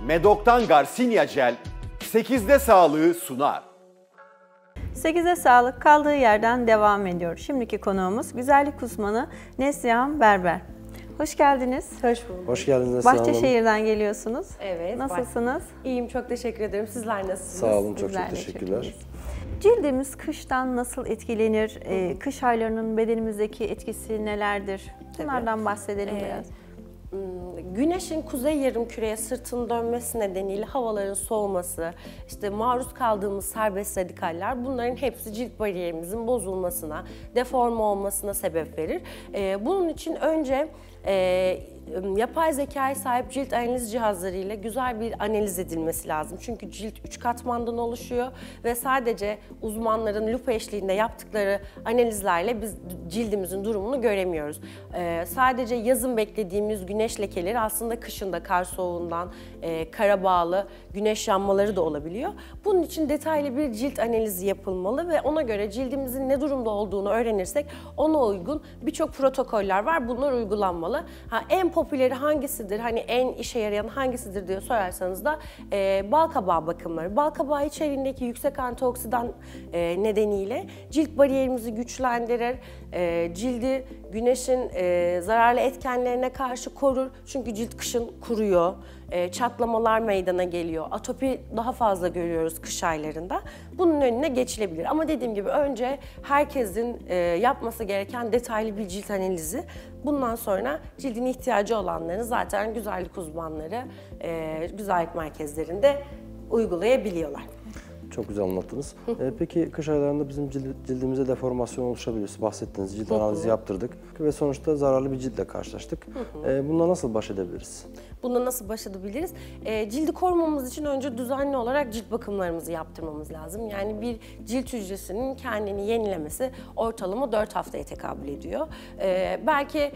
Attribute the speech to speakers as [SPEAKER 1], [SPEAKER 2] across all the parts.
[SPEAKER 1] Medok'tan Garcinia Gel 8'de sağlığı sunar.
[SPEAKER 2] 8'e sağlık kaldığı yerden devam ediyor. Şimdiki konuğumuz güzellik uzmanı Neslihan Berber. Hoş geldiniz.
[SPEAKER 3] Hoş bulduk.
[SPEAKER 4] Hoş geldiniz Neslihan Hanım.
[SPEAKER 2] Bahçeşehir'den geliyorsunuz.
[SPEAKER 3] Evet.
[SPEAKER 2] Nasılsınız?
[SPEAKER 3] İyiyim, çok teşekkür ederim. Sizler nasılsınız?
[SPEAKER 4] Sağ olun, çok
[SPEAKER 2] Bizler de
[SPEAKER 4] teşekkürler.
[SPEAKER 2] iyiyiz. Cildimiz kıştan nasıl etkilenir? Kış aylarının bedenimizdeki etkisi nelerdir? Bunlardan bahsedelim biraz.
[SPEAKER 3] Güneşin kuzey yarımküreye sırtını dönmesi nedeniyle havaların soğuması, işte maruz kaldığımız serbest radikaller, bunların hepsi cilt bariyerimizin bozulmasına, deforme olmasına sebep verir. Bunun için önce yapay zekaya sahip cilt analiz cihazlarıyla güzel bir analiz edilmesi lazım. Çünkü cilt 3 katmandan oluşuyor ve sadece uzmanların lupa eşliğinde yaptıkları analizlerle biz cildimizin durumunu göremiyoruz. Sadece yazın beklediğimiz güneş lekeleri aslında kışın da kar soğuğundan, kara bağlı güneş yanmaları da olabiliyor. Bunun için detaylı bir cilt analizi yapılmalı ve ona göre cildimizin ne durumda olduğunu öğrenirsek ona uygun birçok protokoller var. Bunlar uygulanmalı. En popüleri hangisidir, hani en işe yarayan hangisidir diye sorarsanız da balkabağı bakımları. Balkabağı içeriğindeki yüksek antioksidan nedeniyle cilt bariyerimizi güçlendirir, cildi güneşin zararlı etkenlerine karşı korur. Çünkü cilt kışın kuruyor, çatlamalar meydana geliyor, atopi daha fazla görüyoruz kış aylarında. Bunun önüne geçilebilir. Ama dediğim gibi önce herkesin yapması gereken detaylı bir cilt analizi. Bundan sonra cildine ihtiyacı olanları zaten güzellik uzmanları, güzellik merkezlerinde uygulayabiliyorlar.
[SPEAKER 4] Çok güzel anlattınız. Peki kış aylarında bizim cildimize deformasyon oluşabiliyor. Bahsettiğiniz cilt analizi yaptırdık ve sonuçta zararlı bir ciltle karşılaştık. Bununla nasıl baş edebiliriz?
[SPEAKER 3] Bununla nasıl baş edebiliriz? Cildi korumamız için önce düzenli olarak cilt bakımlarımızı yaptırmamız lazım. Yani bir cilt hücresinin kendini yenilemesi ortalama 4 haftaya tekabül ediyor. Belki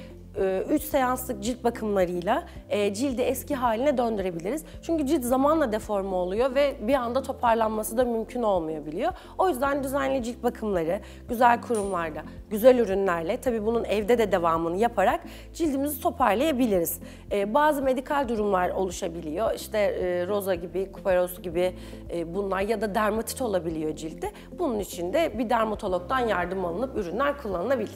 [SPEAKER 3] 3 seanslık cilt bakımlarıyla cildi eski haline döndürebiliriz. Çünkü cilt zamanla deforme oluyor ve bir anda toparlanması da mümkün olmayabiliyor. O yüzden düzenli cilt bakımları, güzel kurumlarda, güzel ürünlerle, tabii bunun evde de devamını yaparak cildimizi toparlayabiliriz. Bazı medikal durumlar oluşabiliyor. İşte roza gibi, kuperoz gibi bunlar ya da dermatit olabiliyor ciltte. Bunun için de bir dermatologdan yardım alınıp ürünler kullanılabilir.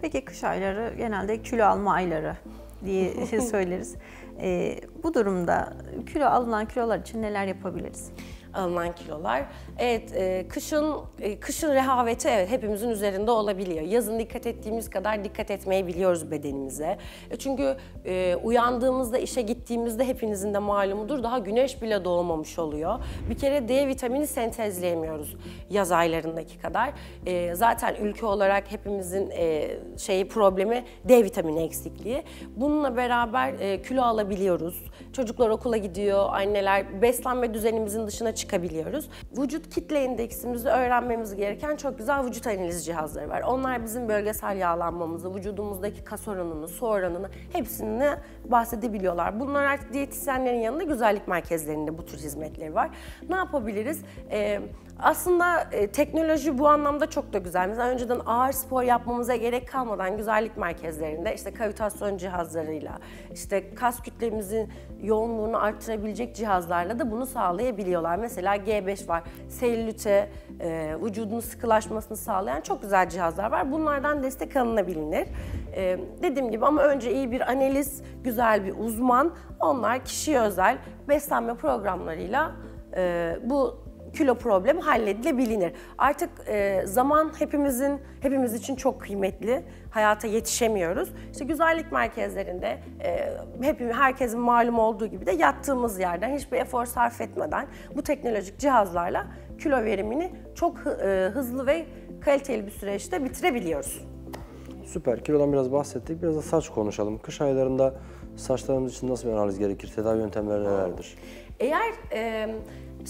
[SPEAKER 2] Peki kış ayları genelde kilo alma ayları diye söyleriz. Bu durumda alınan kilolar için neler yapabiliriz?
[SPEAKER 3] Alınan kilolar. Evet, kışın rehaveti evet hepimizin üzerinde olabiliyor. Yazın dikkat ettiğimiz kadar dikkat etmeyebiliyoruz bedenimize. Çünkü uyandığımızda, işe gittiğimizde hepinizin de malumudur, daha güneş bile doğmamış oluyor. Bir kere D vitamini sentezleyemiyoruz yaz aylarındaki kadar. Zaten ülke olarak hepimizin problemi D vitamini eksikliği. Bununla beraber kilo alabiliyoruz. Çocuklar okula gidiyor, anneler beslenme düzenimizin dışına çıkabiliyoruz. Vücut kitle indeksimizi öğrenmemiz gereken çok güzel vücut analiz cihazları var. Onlar bizim bölgesel yağlanmamızı, vücudumuzdaki kas oranını, su oranını hepsini bahsedebiliyorlar. Bunlar artık diyetisyenlerin yanında güzellik merkezlerinde bu tür hizmetleri var. Ne yapabiliriz? Aslında teknoloji bu anlamda çok da güzel. Mesela önceden ağır spor yapmamıza gerek kalmadan güzellik merkezlerinde işte kavitasyon cihazlarıyla, işte kas kütlemizin yoğunluğunu arttırabilecek cihazlarla da bunu sağlayabiliyorlar. Mesela G5 var, selülite, vücudun sıkılaşmasını sağlayan çok güzel cihazlar var. Bunlardan destek alınabilir. Dediğim gibi ama önce iyi bir analiz, güzel bir uzman, onlar kişiye özel beslenme programlarıyla bu kilo problemi halledilebilir. Artık zaman hepimiz için çok kıymetli. Hayata yetişemiyoruz. İşte güzellik merkezlerinde herkesin malum olduğu gibi de yattığımız yerden hiçbir efor sarf etmeden bu teknolojik cihazlarla kilo verimini çok hızlı ve kaliteli bir süreçte bitirebiliyoruz. Süper.
[SPEAKER 4] Kilodan biraz bahsettik. Biraz da saç konuşalım. Kış aylarında saçlarımız için nasıl bir analiz gerekir? Tedavi yöntemleri nelerdir?
[SPEAKER 3] Eğer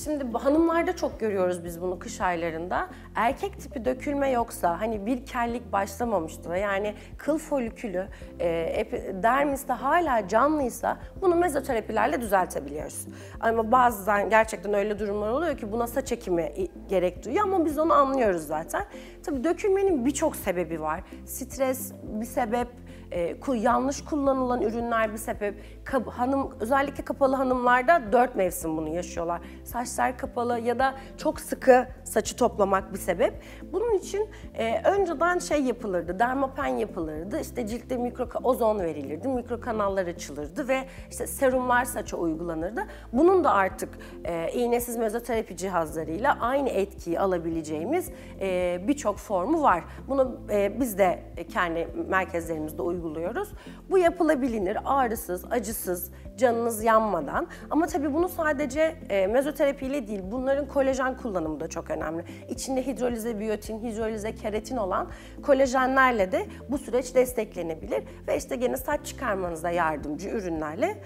[SPEAKER 3] şimdi hanımlarda çok görüyoruz biz bunu kış aylarında. Erkek tipi dökülme yoksa, hani bir kellik başlamamıştır, yani kıl folikülü dermiste hala canlıysa bunu mezoterapilerle düzeltebiliyoruz. Ama bazen gerçekten öyle durumlar oluyor ki buna saç ekimi gerek duyuyor ama biz onu anlıyoruz zaten. Tabii dökülmenin birçok sebebi var. Stres bir sebep, Yanlış kullanılan ürünler bir sebep. Özellikle kapalı hanımlarda 4 mevsim bunu yaşıyorlar. Saçlar kapalı ya da çok sıkı saçı toplamak bir sebep. Bunun için önceden şey yapılırdı, dermapen yapılırdı. İşte ciltte ozon verilirdi, mikrokanallar açılırdı ve işte serumlar saça uygulanırdı. Bunun da artık iğnesiz mezoterapi cihazlarıyla aynı etkiyi alabileceğimiz birçok formu var. Bunu biz de kendi merkezlerimizde uyguluyoruz. Bu yapılabilir, ağrısız, acısız, canınız yanmadan. Ama tabii bunu sadece mezoterapiyle değil, bunların kolajen kullanımı da çok önemli. İçinde hidrolize biyotin, hidrolize keratin olan kolajenlerle de bu süreç desteklenebilir. Ve işte gene saç çıkarmanıza yardımcı ürünlerle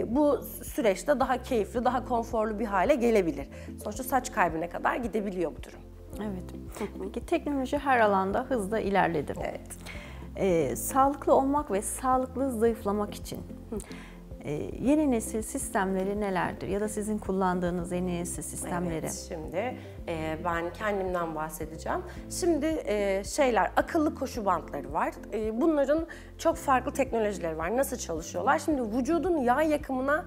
[SPEAKER 3] bu süreçte daha keyifli, daha konforlu bir hale gelebilir. Sonuçta saç kaybına kadar gidebiliyor bu durum.
[SPEAKER 2] Evet. Peki teknoloji her alanda hızla ilerledi.
[SPEAKER 3] Evet.
[SPEAKER 2] Sağlıklı olmak ve sağlıklı zayıflamak için yeni nesil sistemleri nelerdir? Ya da sizin kullandığınız yeni nesil sistemleri?
[SPEAKER 3] Evet, şimdi ben kendimden bahsedeceğim. Şimdi akıllı koşu bantları var. Bunların çok farklı teknolojileri var. Nasıl çalışıyorlar? Şimdi vücudun yağ yakımına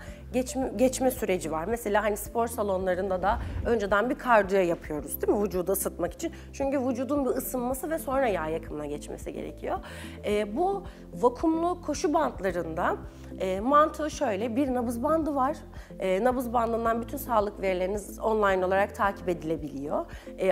[SPEAKER 3] geçme süreci var. Mesela hani spor salonlarında da önceden bir kardiyo yapıyoruz değil mi? Vücudu ısıtmak için. Çünkü vücudun bir ısınması ve sonra yağ yakımına geçmesi gerekiyor. Bu vakumlu koşu bantlarında mantığı şöyle, bir nabız bandı var. Nabız bandından bütün sağlık verileriniz online olarak takip edilebiliyor.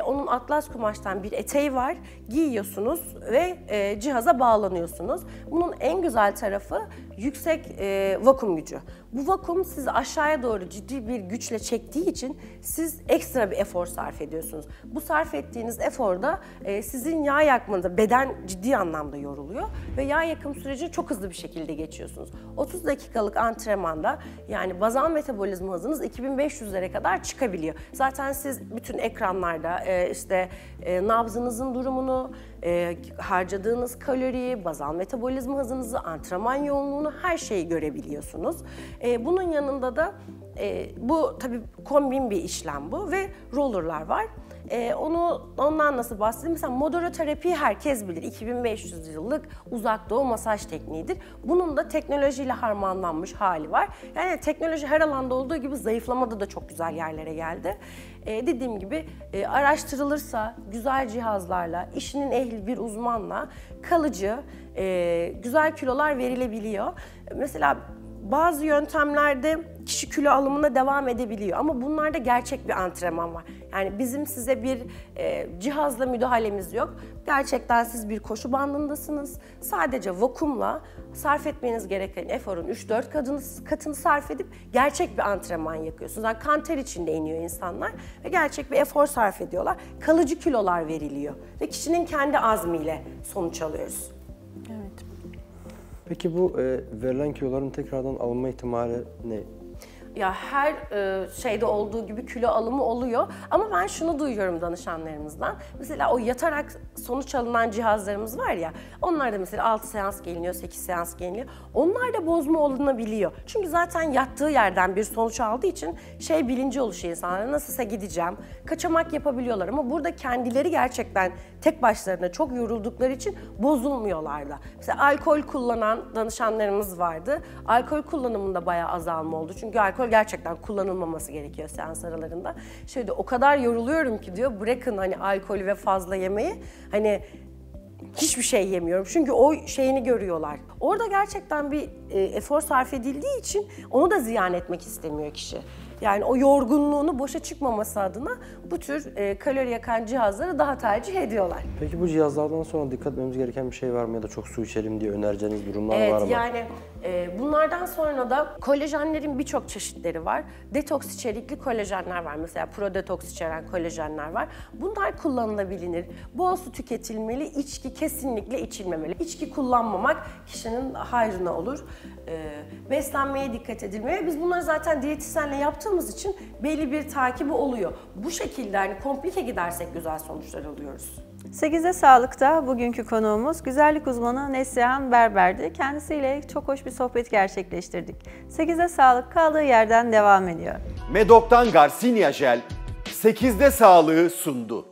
[SPEAKER 3] Onun atlas kumaştan bir eteği var. Giyiyorsunuz ve cihaza bağlanıyorsunuz. Bunun en güzel tarafı yüksek vakum gücü. Bu vakum sizi aşağıya doğru ciddi bir güçle çektiği için siz ekstra bir efor sarf ediyorsunuz. Bu sarf ettiğiniz eforda sizin yağ yakmanızda, beden ciddi anlamda yoruluyor ve yağ yakım sürecini çok hızlı bir şekilde geçiyorsunuz. 30 dakikalık antrenmanda yani bazal metabolizma hızınız 2500'lere kadar çıkabiliyor. Zaten siz bütün ekranlarda nabzınızın durumunu, harcadığınız kaloriyi, bazal metabolizma hızınızı, antrenman yoğunluğunu, her şeyi görebiliyorsunuz. Bunun yanında da bu tabii kombin bir işlem bu ve rollerlar var. Ondan nasıl bahsedeyim? Mesela modoroterapi herkes bilir. 2500 yıllık uzak doğu masaj tekniğidir. Bunun da teknolojiyle harmanlanmış hali var. Yani teknoloji her alanda olduğu gibi zayıflamada da çok güzel yerlere geldi. Dediğim gibi araştırılırsa güzel cihazlarla, işinin ehli bir uzmanla kalıcı, güzel kilolar verilebiliyor. Mesela bazı yöntemlerde kişi kilo alımına devam edebiliyor ama bunlarda gerçek bir antrenman var. Yani bizim size bir cihazla müdahalemiz yok. Gerçekten siz bir koşu bandındasınız. Sadece vakumla sarf etmeniz gereken eforun 3-4 katını sarf edip gerçek bir antrenman yapıyorsunuz. Yani kan ter içinde iniyor insanlar ve gerçek bir efor sarf ediyorlar. Kalıcı kilolar veriliyor ve kişinin kendi azmiyle sonuç alıyoruz.
[SPEAKER 2] Evet.
[SPEAKER 4] Peki bu verilen kiloların tekrardan alınma ihtimali ne?
[SPEAKER 3] Ya her şeyde olduğu gibi kilo alımı oluyor ama ben şunu duyuyorum danışanlarımızdan. Mesela o yatarak sonuç alınan cihazlarımız var ya, onlarda mesela 6 seans geliniyor, 8 seans geliniyor. Onlarda bozma olunabiliyor. Çünkü zaten yattığı yerden bir sonuç aldığı için bilinci oluşuyor insanlara. Nasılsa gideceğim, kaçamak yapabiliyorlar ama burada kendileri gerçekten tek başlarına çok yoruldukları için bozulmuyorlar da. Mesela alkol kullanan danışanlarımız vardı. Alkol kullanımında bayağı azalma oldu. Çünkü alkol gerçekten kullanılmaması gerekiyor seans aralarında. O kadar yoruluyorum ki diyor, bırakın hani alkolü ve fazla yemeği, hani hiçbir şey yemiyorum. Çünkü o şeyini görüyorlar. Orada gerçekten bir efor sarf edildiği için onu da ziyan etmek istemiyor kişi. Yani o yorgunluğunu boşa çıkmaması adına bu tür kalori yakan cihazları daha tercih ediyorlar.
[SPEAKER 4] Peki bu cihazlardan sonra dikkat etmemiz gereken bir şey var mı ya da çok su içelim diye önereceğiniz durumlar var mı?
[SPEAKER 3] Evet, yani bunlardan sonra da kolajenlerin birçok çeşitleri var. Detoks içerikli kolajenler var. Mesela prodetoks içeren kolajenler var. Bunlar kullanılabilir. Bol su tüketilmeli, içki kesinlikle içilmemeli. İçki kullanmamak kişinin hayrına olur. Beslenmeye dikkat edilmeli. Biz bunları zaten diyetisyenle yaptığımız için belli bir takibi oluyor. Bu şekilde hani komplike gidersek güzel sonuçlar alıyoruz.
[SPEAKER 2] 8'de Sağlık'ta bugünkü konuğumuz güzellik uzmanı Neslihan Berber'di. Kendisiyle çok hoş bir sohbet gerçekleştirdik. 8'de Sağlık kaldığı yerden devam ediyor.
[SPEAKER 1] Medok'tan Garcinia Jel 8'de Sağlığı sundu.